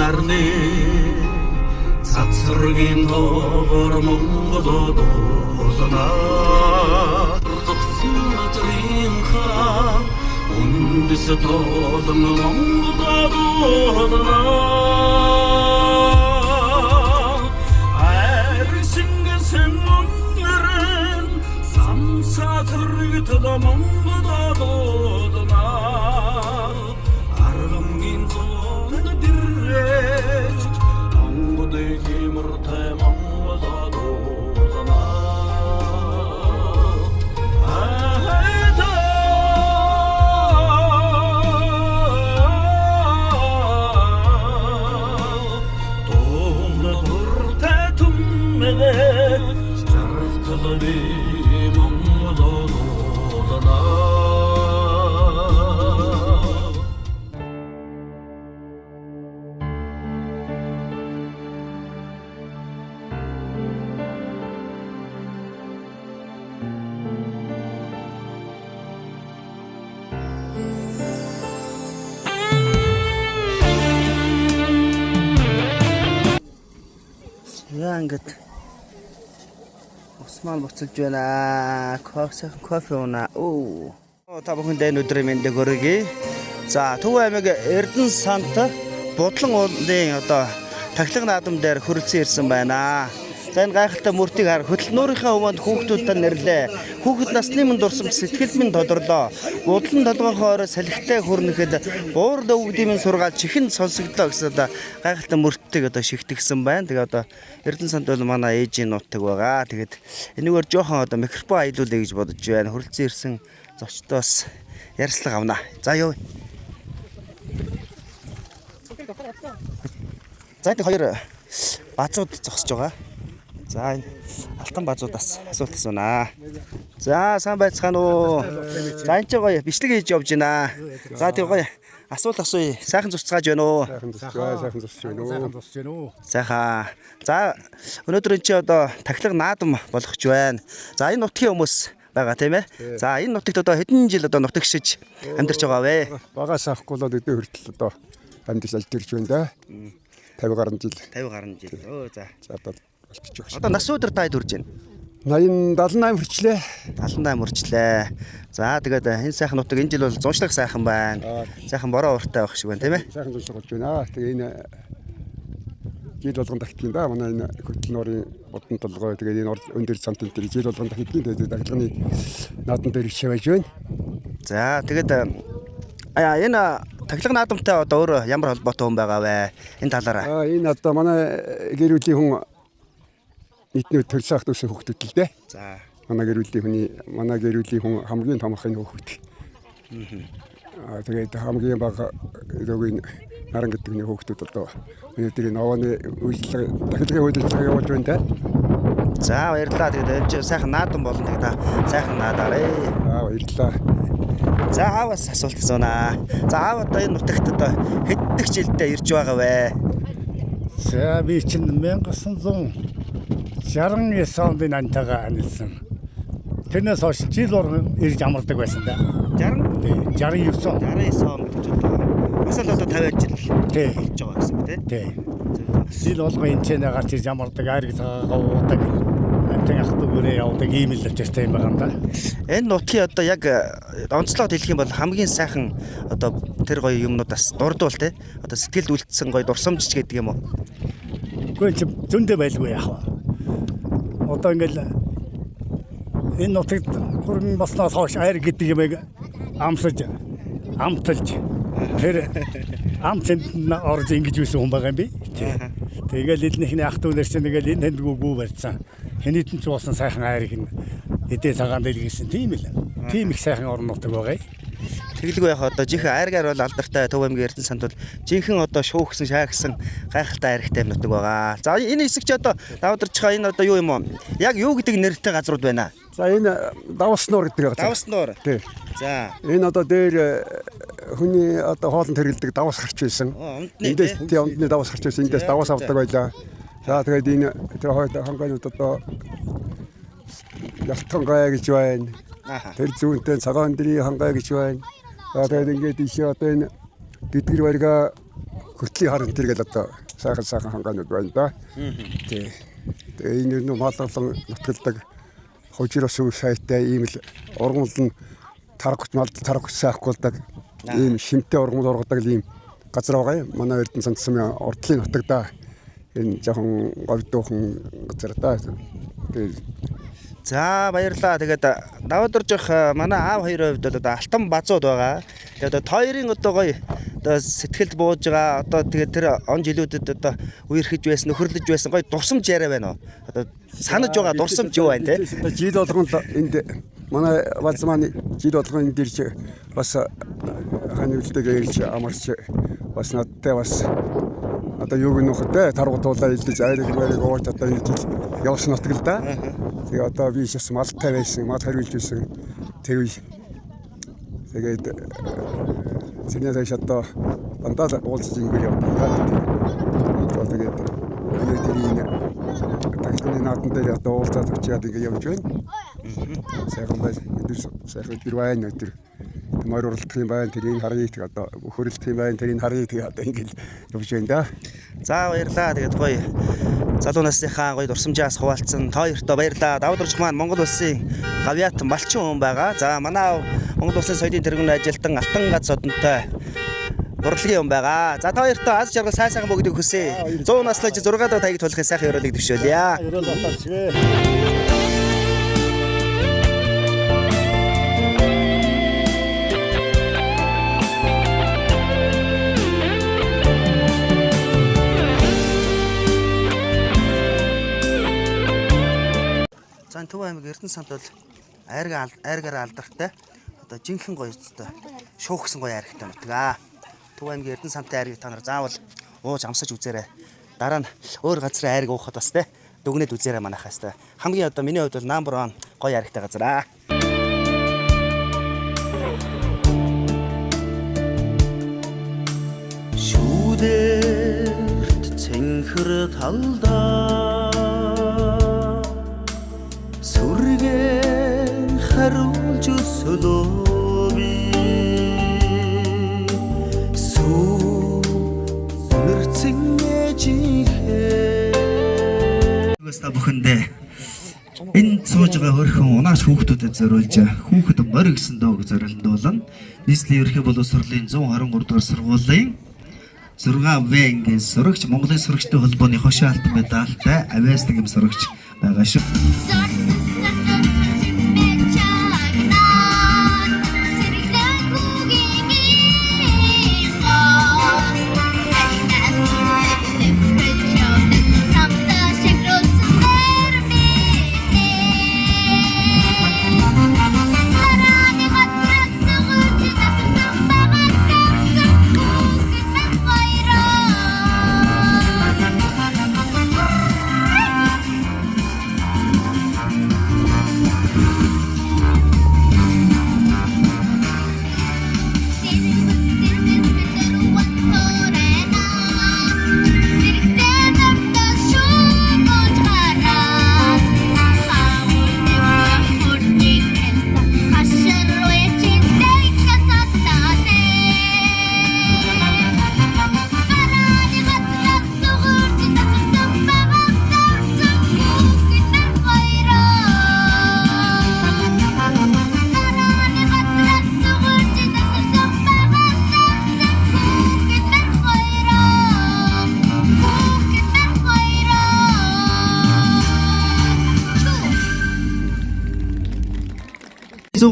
нарны цацргийн тоогоор Монголд уулнаа зогсон надрын хаа үндэс тоолон Монголд уулнаа арсингэсэн мөнгөрэн самсатрэгт Монголд уулнаа аргамгийн зоонд дэрэж ангудай химэртэй Монголд Яа ингээд Осман буцалж байна. Кофе унаа. Та бүхэндээ өнөөдрийн мэндийг хүргэе. За, Төв аймаг Эрдэнэ санд Будлан уулын одоо тахилга наадам дээр хөрөлцөн ирсэн байна. За, энэ гайхалтай мөртийг хар хөдөлмөрийнхөө өмнө хүүхдүүдэд нэрлээ. Хүүхэд насны минь дурсам сэтгэл минь тодорлоо. Будлан толгойхоор салхитай хүрнэхэд буур өвгдийн минь сургаал чихэн сонсогдлоо гэсэн одоо гайхалтай мөртийг одоо шигтгсэн байна. Тэгээ одоо Эрдэнэ санд бол манай ээжийн нутаг байгаа. Тэгээд энэгээр жоохон одоо микрофон аялуулъя гэж бодож байна. Хөрөлцөн ирсэн зочдоос ярилцлага авнаа. За ёо. За энэ хоёр базууд зогсож байгаа. За энэ алтан базуудаас асуулт асуунаа. За сайн байцгаана уу? За энэ ч гоё бичлэг хийж явж байна. За тийм гоё асуулт асууя. Сайхан зурцгааж байна уу? Сайхан зурцж байна уу? Сайхан. За өнөөдөр энэ чи одоо тахилга наадам болгож байна. За энэ нутгийн хүмүүс байгаа тийм ээ. За энэ нутагт одоо хэдэн жил одоо нутагшиж амьдарч байгаа вэ? Багаас авахгүй л өдөө хүртэл одоо амьдарч ирж байна да. 50 гаруй жил. 50 гаруй жил. За. За одоо болчих жоох. Одоо нас өдөр таад хүрж байна. 78 хүрчлээ. 78 хүрчлээ. За тэгээд энэ сайхан нутаг энэ жил бол зуншлах сайхан байна. Сайхан бороо уртай байх шиг байна тийм ээ. Сайхан зуншлах болж байна. Тэгээ энэ жил болгон тахтгийн да. Манай энэ хөдөлмөрийн бодон толгой тэгээд энэ өндөр цантын дээр жил болгон тахтгийн тэгээд тахилганы наадан дээр хичээж байна. За тэгээд энэ тахилга наадамтай одоо өөр ямар холбоотой хүн байгаа вэ? Энэ талаараа. Энэ одоо манай гэр бүлийн хүн нийтний төрөлсөөх төсөө хүүхдүүд л дээ. За. Манай гэр бүлийн хүн хамгийн томхон хүүхэд. Тэгээд хамгийн бага өгийн наран гэдэг нь хүүхдүүд одоо өнөөдөр новооны тахилгын үйлчлэгээ явуулж байна те. За баярлалаа. Тэгээд сайхан наадам болно. Тэгээд сайхан наадаарай. Баярлалаа. За ааваас асуулт асуунаа. За аав одоо энэ нутагт одоо хэддэх жилдээ ирж байгаа вэ? За би чинь 1969 онд нантайгаа анилсан. Тэрнээс хойш жил болгон ирж амардаг байсан да. 69 69 он гэж бодлоо. Бас л одоо 50 жил болж байгаа гэсэн тий. Жил болгон энэ ч гарч ирж амардаг, айраг цагаагаа уудаг. Амтан ах дүүрээ явдаг ийм л өчтэй юм байгаа юм да. Энэ нутгийн одоо яг онцлогод хэлэх юм бол хамгийн сайхан одоо тэр гоё юмнуудаас дурдвал те. Одоо сэтгэлд үлдсэн гоё дурсамжч гэдэг юм уу? Үгүй чи зөндөө байлгүй яах вэ? Одоо ингээл энэ нутагт хүрэн болсноос хойш айр гэдэг юмыг амталж тэр амтанд орж ингэж үйсэн хүн байгаа юм би. Тэгэл эднийхний ах дүүнэр чинь тэгэл энэ тэндгүү барьцсан. Хэнийтэн ч болсон сайхан айрыг нь эдээ цагаан дэлгэсэн тийм л. Тийм их сайхан орон нутаг байгаа. Тэглгүй яг одоо жинхэнэ айргаар бол алдартай Төв аймгийн Эрдэнэ санд бол жинхэнэ одоо шуугсан шаагсан гайхалтай айртай нутаг байгаа. За энэ хэсэг чи одоо давдарч байгаа энэ одоо юу юм уу? Яг юу гэдэг нэртэй газрууд байна? За энэ Давс нуур гэдэг газар. Давс нуур. Тий. За. Энэ одоо дээр хүний одоо хоолнд хэрэгэлдэг давс гарч байсан. Эндээс өмнөний давс гарч байсан. Эндээс давс авдаг байлаа. За тэгээд энэ тэр хойд хангаанууд одоо Ялтхан гай гэж байна. Тэр зүүнтэй цагаан дэрийн хангай гэж байна. За тэгээд ингээд ийшээ одоо энэ Дэдгэр барига хүртлийн харын тэргээл одоо сайхан хангаанууд байна да. Тэгээ энэ нь маллан нутгалдаг хожирос үе сайтай ийм л ургамал нь таргах сайхгуулдаг ийм шимтэй ургамал ургадаг ийм газар байгаа юм. Манай Эрдэнэ санд сумын урдлын нутагда энэ жоохон говьдуухан газар да. Тэгээ За баярлалаа. Тэгээд даваад орж манай аав хоёрын хувьд одоо алтан базууд байгаа. Тэгээд одоо хоёрын одоо гоё одоо сэтгэлд бууж байгаа. Одоо тэгээд тэр он жилүүдэд одоо үерхэж байсан, нөхөрлөж байсан гоё дурсамж яриа байна уу? Одоо санаж байгаа дурсамж юу байна те? жид болгон энд манай баз маань жид болгон энэ дэрч бас хань үлдээг ирж амарч бас надтай бас одоо юу гэнэхтэй таргуутуулаа илдэж айрыг ууж одоо энэ жил явсан нутаг л да. Тэгээ одоо би шээс малтай байсан, мал хариулж байсан. Тэгээд зинээс одоо дандаа уулзаж ингэ явдаг. Тэгээд аюутын тагны наадан дээр одоо уулзаад очиад ингэ явж байна. Сайхан байж сайхан тэр байна өдөр. Мөр уралдах юм байна. Тэрийг харъя тэг одоо хөрөлдөх юм байна. Тэрийг харъя тэг одоо ингэ явж байна да. За баярлалаа. Тэгээд гоё залуу насныхаа гоё дурсамжаас хуваалцсан та хоёртоо баярлалаа. Даваад орж маань Монгол улсын гавьяат малчин хүн байгаа. За манай Монгол улсын соёлын тэргүүнд ажилтан Алтан гац одонтой урлагийн хүн байгаа. За та хоёртоо аз жаргал сайхан бүгдийг хүсье. 100 наслаж 6 дахь таяг тулахын сайхан ёроолыг дэвшүүлье. За Төв аймаг Эрдэнэ санд бол айргаар алдартай. Одоо жинхэнэ гоё өстэй. Шуухсан гоё айрхтай нутгаа. Төв аймгийн Эрдэнэ сандтай айргийг та нар заавал ууж амсаж үзээрэй. Дараа нь өөр газрын айрыг уухад бас те дүгнээд үзээрэй манайхаас те. Хамгийн одоо миний хувьд бол number 1 гоё айрхтай газар аа. Шүүдэрт цэнхэр талдаа сүргэн харуулж өсөлөө би сүмэрцэн ээжихээ Өста бүхэндээ энэ сууж байгаа хөрхөн унаач хүүхдүүдэд зориулж хүүхэд морь гэсэн дог зориулсан нийслэлийн ерхий боловсролын 123 дугаар сургуулийн 6В ангийн сурагч Монголын сурагчдын холбооны хошин алтан медальтай авиас дэгэм сурагч байгаа шүү.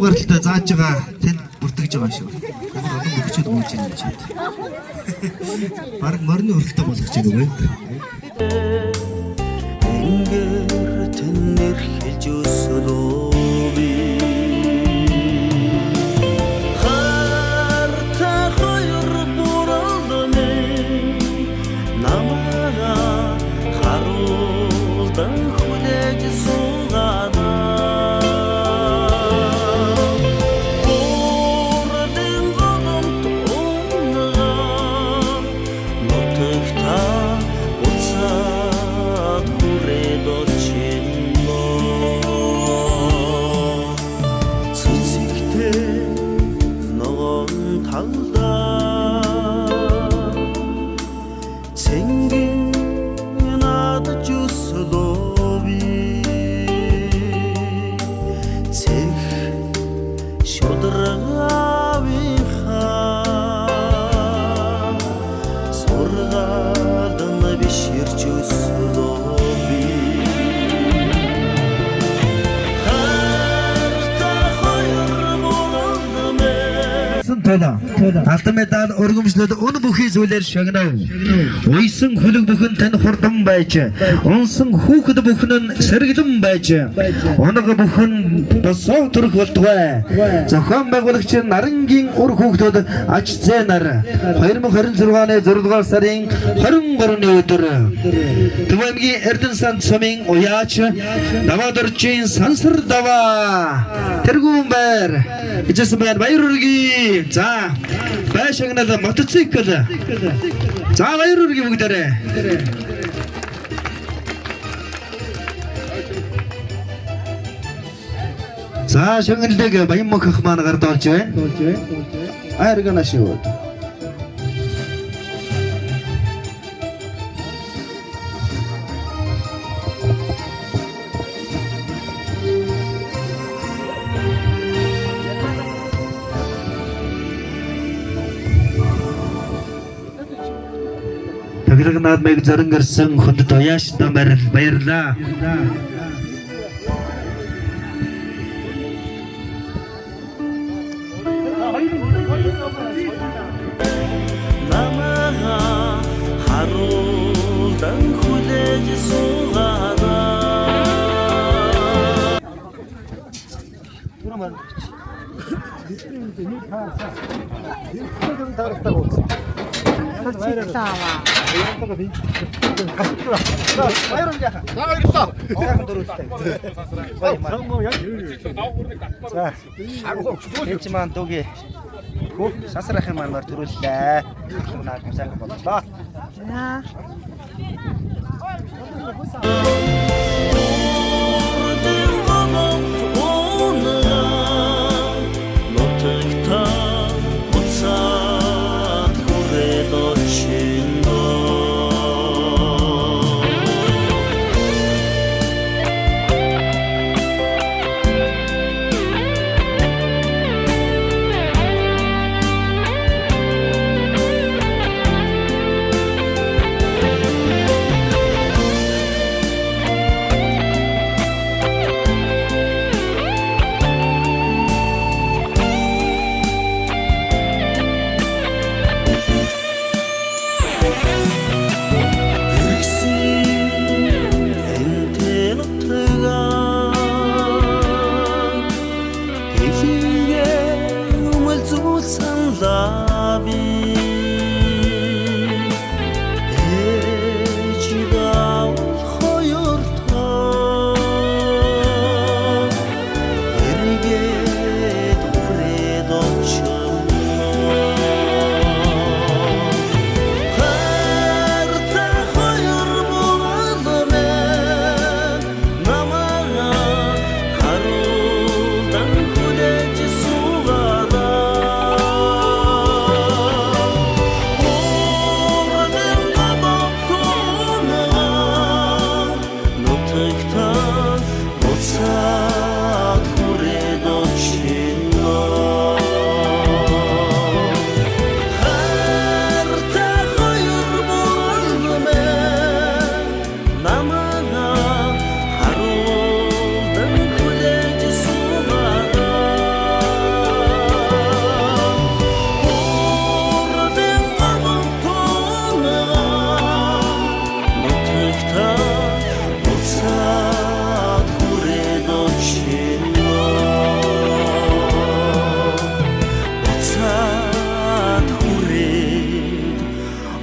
Гаралтай зааж байгаа тэнд бүртгэж байгаа шүү. Ямар олон бүгчэд ууж байна ч. Бараг морины хөрөлтөй болгож байгаа юм. Энгэр тэнэр хэлж өсөлөө би. Харта хоёр бүрэлдэнэ намага харуулдан хүлээж суугаад тул алтан медаль өргөмжлөл өн бүхий зүйлээр шагнав. Уйсан хөлөг бүхэн тань хурдан байж, унсан хүүхэд бүхэн нь сэргэлэн байж, оног бүхэн босоо төрөх болтугай. Зохион байгуулагч Нарангийн үр хүүхдүүд аж зээнаар 2026 оны 6 дугаар сарын 23-ны өдөр Төв аймгийн Эрдэнэ санд сумын уяач Даваадорчийн сансар даваа тэргүүн байр ижсэн байна. Баяр хүргэе. За байшагнал мотоцикл. За баяр хүргэе бүгдээрээ. За шагналыг баян мөхөх маань гард олж байна. Айргана шивд. Таглагнаад мэг зорон гэрсэн хөдөд уяаш намар баярлаа. намага харуулдан хүлээж суугаадаа Эцман дуги. Сасрахын маань төрүүллээ. Наад сайхан боллоо.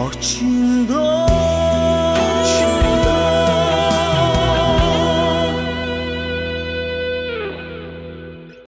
Очи